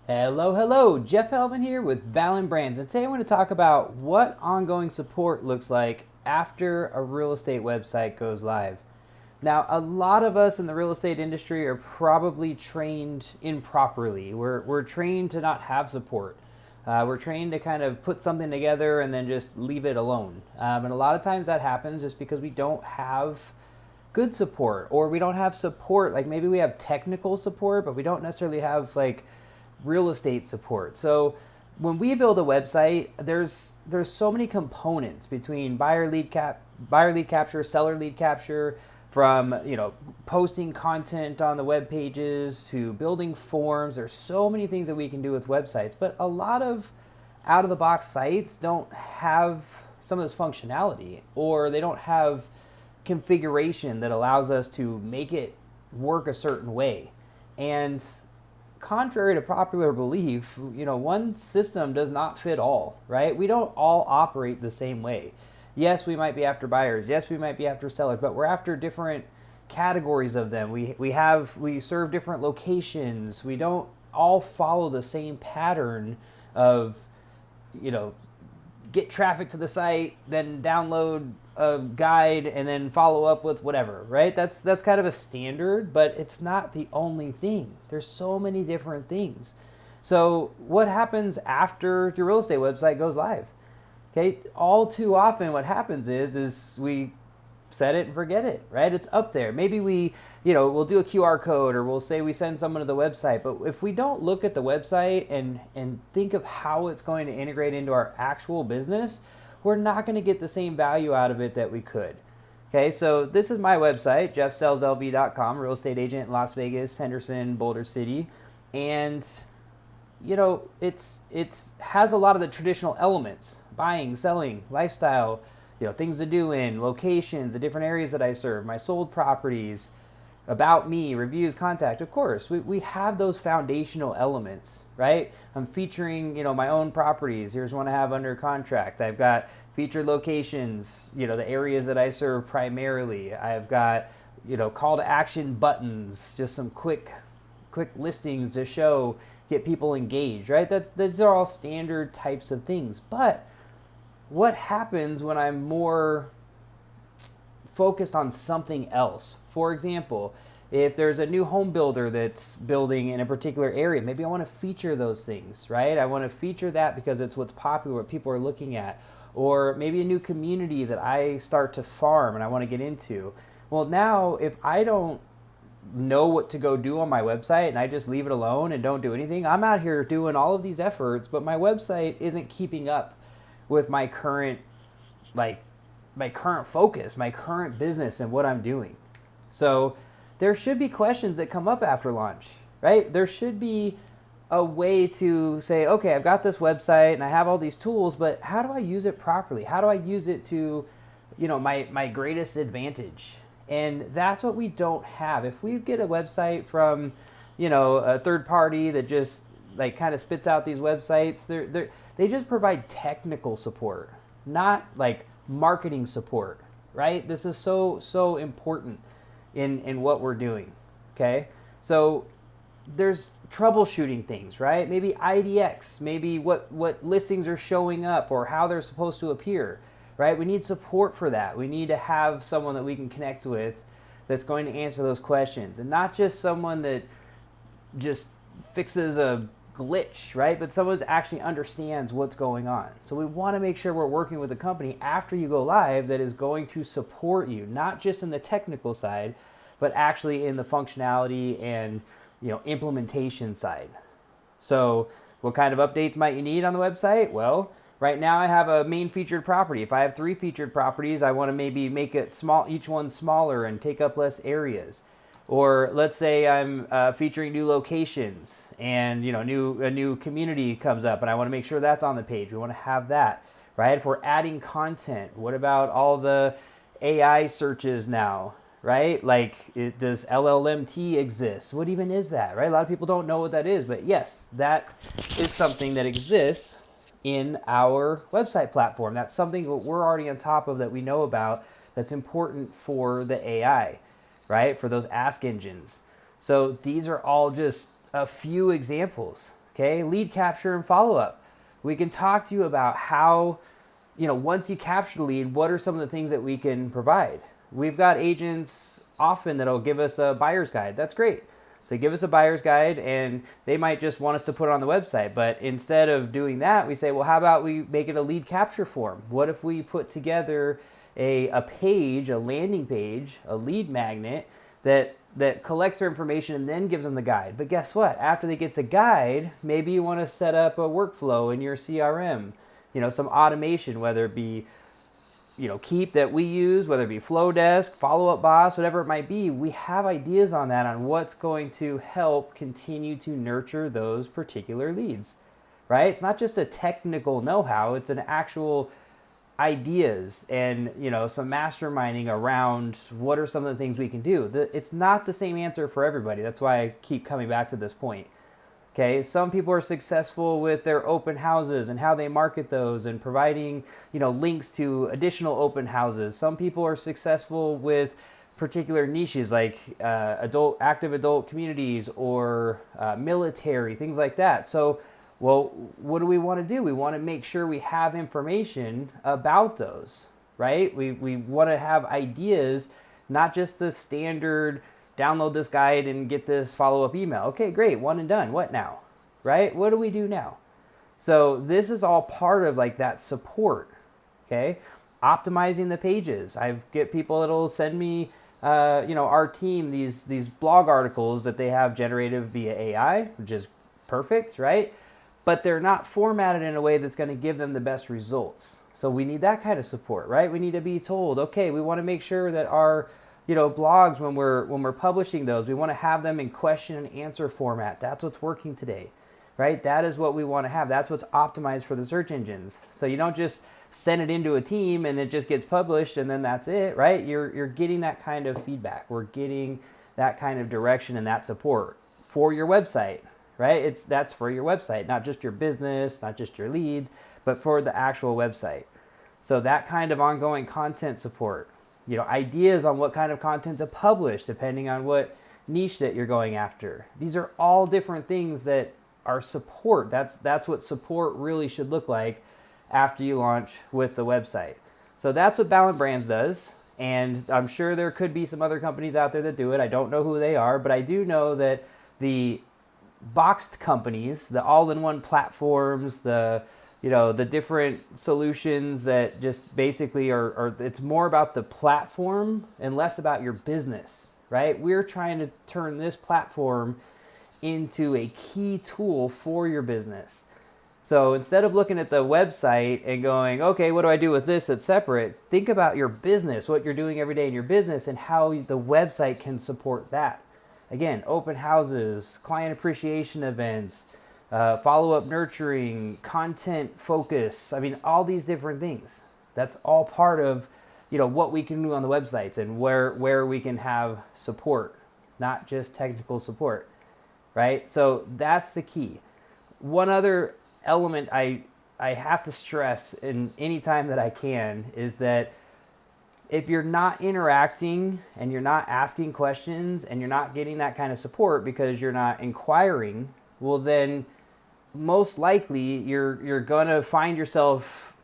Hello. Jeff Hellman here with Ballen Brands, and today I want to talk about what ongoing support looks like after a real estate website goes live. Now, a lot of us in the real estate industry are probably trained improperly. We're trained to not have support. We're trained to kind of put something together and then just leave it alone. And a lot of times that happens just because we don't have good support, or we don't have support. Like maybe we have technical support, but we don't necessarily have like real estate support. So when we build a website, there's so many components between buyer lead capture, seller lead capture, from posting content on the web pages to building forms. There's so many things that we can do with websites, but a lot of out of the box sites don't have some of this functionality, or they don't have configuration that allows us to make it work a certain way. And contrary to popular belief, one system does not fit all, right? We don't all operate the same way. Yes, we might be after buyers. Yes, we might be after sellers, but we're after different categories of them. We serve different locations. We don't all follow the same pattern of, get traffic to the site, then download a guide, and then follow up with whatever, right? That's kind of a standard, but it's not the only thing. There's so many different things. So what happens after your real estate website goes live? Okay, all too often what happens is we set it and forget it, right? It's up there. Maybe we'll do a QR code, or we'll say we send someone to the website. But if we don't look at the website and think of how it's going to integrate into our actual business, we're not going to get the same value out of it that we could. Okay, so this is my website, jeffsellslv.com, real estate agent in Las Vegas, Henderson, Boulder City. And it's has a lot of the traditional elements: buying, selling, lifestyle, things to do in, locations, the different areas that I serve, my sold properties, about me, reviews, contact. Of course, we have those foundational elements, right? I'm featuring, my own properties. Here's one I have under contract. I've got featured locations, the areas that I serve primarily. I've got, call to action buttons, just some quick listings to show, get people engaged, right? These are all standard types of things. But what happens when I'm more focused on something else? For example, if there's a new home builder that's building in a particular area, maybe I want to feature those things, right? I want to feature that because it's what's popular, what people are looking at. Or maybe a new community that I start to farm and I want to get into. Well, now if I don't know what to go do on my website and I just leave it alone and don't do anything, I'm out here doing all of these efforts, but my website isn't keeping up with my current focus, my current business, and what I'm doing. So there should be questions that come up after launch, right? There should be a way to say, okay, I've got this website and I have all these tools, but how do I use it properly? How do I use it to, my greatest advantage? And that's what we don't have. If we get a website from, a third party that just kind of spits out these websites, they just provide technical support, not like marketing support, right? This is so important in what we're doing, okay? So there's troubleshooting things, right? Maybe IDX, maybe what listings are showing up or how they're supposed to appear, right? We need support for that. We need to have someone that we can connect with that's going to answer those questions, and not just someone that just fixes a glitch, right? But someone that actually understands what's going on. So we want to make sure we're working with a company after you go live that is going to support you, not just in the technical side, but actually in the functionality and implementation side. So what kind of updates might you need on the website? Well, right now I have a main featured property. If I have 3 featured properties, I want to maybe make it small, each one smaller and take up less areas. Or let's say I'm featuring new locations and a new community comes up and I want to make sure that's on the page. We want to have that, right? If we're adding content, what about all the AI searches now, right? Does LLMT exist? What even is that, right? A lot of people don't know what that is, but yes, that is something that exists in our website platform. That's something that we're already on top of, that we know about, that's important for the AI, right? For those ask engines. So these are all just a few examples. Okay, lead capture and follow-up. We can talk to you about how, once you capture the lead, what are some of the things that we can provide? We've got agents often that'll give us a buyer's guide. That's great. So give us a buyer's guide, and they might just want us to put it on the website. But instead of doing that, we say, well, how about we make it a lead capture form? What if we put together a page, a landing page, a lead magnet that collects their information and then gives them the guide? But guess what? After they get the guide, maybe you want to set up a workflow in your CRM, some automation, whether it be Keap that we use, whether it be Flodesk, Follow-Up Boss, whatever it might be. We have ideas on that, on what's going to help continue to nurture those particular leads, right? It's not just a technical know-how, it's an actual ideas and some masterminding around what are some of the things we can do. It's not the same answer for everybody. That's why I keep coming back to this point. Okay, some people are successful with their open houses and how they market those and providing, links to additional open houses. Some people are successful with particular niches like active adult communities or military, things like that. So, well, what do we want to do? We want to make sure we have information about those, right? We want to have ideas, not just the standard download this guide and get this follow-up email. Okay, great, one and done. What now, right? What do we do now? So this is all part of like that support, okay? Optimizing the pages. I get people that'll send me, our team, these blog articles that they have generated via AI, which is perfect, right? But they're not formatted in a way that's going to give them the best results. So we need that kind of support, right? We need to be told, okay, we want to make sure that our blogs, when we're publishing those, we want to have them in question and answer format. That's what's working today, right? That is what we want to have. That's what's optimized for the search engines. So you don't just send it into a team and it just gets published and then that's it, right? You're getting that kind of feedback. We're getting that kind of direction and that support for your website, right? That's for your website, not just your business, not just your leads, but for the actual website. So that kind of ongoing content support. Ideas on what kind of content to publish depending on what niche that you're going after. These are all different things that are support. That's what support really should look like after you launch with the website. So that's what Ballen Brands does, and I'm sure there could be some other companies out there that do it. I don't know who they are, but I do know that the boxed companies, the all-in-one platforms, the different solutions that just basically are it's more about the platform and less about your business, right? We're trying to turn this platform into a key tool for your business. So instead of looking at the website and going, okay, what do I do with this that's separate? Think about your business, what you're doing every day in your business and how the website can support that. Again, open houses, client appreciation events, follow-up nurturing, content focus. I mean, all these different things. That's all part of, what we can do on the websites and where we can have support, not just technical support, right? So that's the key. One other element I have to stress in any time that I can is that if you're not interacting and you're not asking questions and you're not getting that kind of support because you're not inquiring, well then most likely you're going to find yourself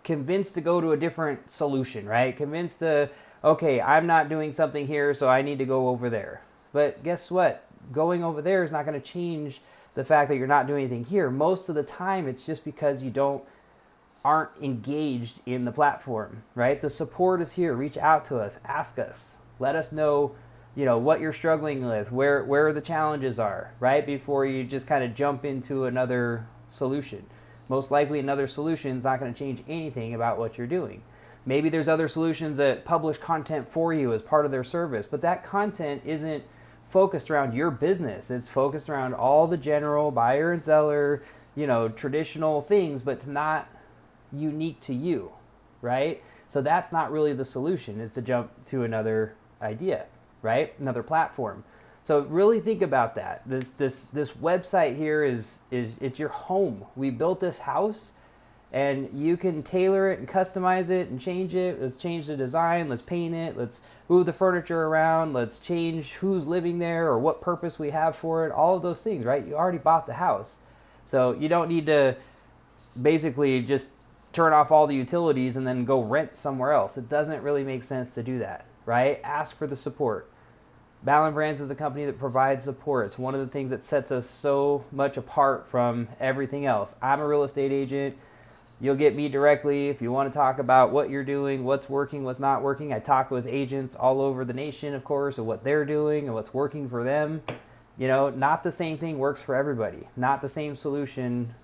convinced to go to a different solution, right? Convinced to, okay, I'm not doing something here, so I need to go over there. But guess what? Going over there is not going to change the fact that you're not doing anything here. Most of the time, it's just because you aren't engaged in the platform, right? The support is here. Reach out to us. Ask us. Let us know, what you're struggling with, where the challenges are, right? Before you just kind of jump into another solution. Most likely another solution is not going to change anything about what you're doing. Maybe there's other solutions that publish content for you as part of their service, but that content isn't focused around your business. It's focused around all the general buyer and seller, traditional things, but it's not unique to you, right? So that's not really the solution, is to jump to another idea, right? Another platform. So really think about that. This website here is it's your home. We built this house and you can tailor it and customize it and change it. Let's change the design, let's paint it, let's move the furniture around, let's change who's living there or what purpose we have for it, all of those things, right? You already bought the house. So you don't need to basically just turn off all the utilities and then go rent somewhere else. It doesn't really make sense to do that, right? Ask for the support. Ballen Brands is a company that provides support. It's one of the things that sets us so much apart from everything else. I'm a real estate agent. You'll get me directly if you want to talk about what you're doing, what's working, what's not working. I talk with agents all over the nation, of course, of what they're doing and what's working for them. You know, not the same thing works for everybody. Not the same solution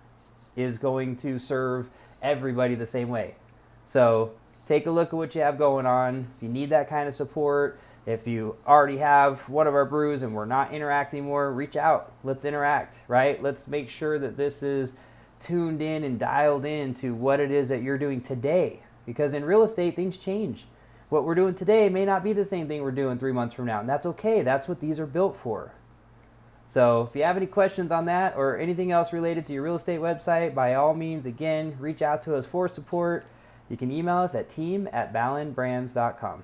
is going to serve everybody the same way. So take a look at what you have going on. If you need that kind of support, if you already have one of our brews and we're not interacting more, reach out. Let's interact, right? Let's make sure that this is tuned in and dialed in to what it is that you're doing today. Because in real estate, things change. What we're doing today may not be the same thing we're doing 3 months from now. And that's okay. That's what these are built for. So if you have any questions on that or anything else related to your real estate website, by all means, again, reach out to us for support. You can email us at team@ballenbrands.com.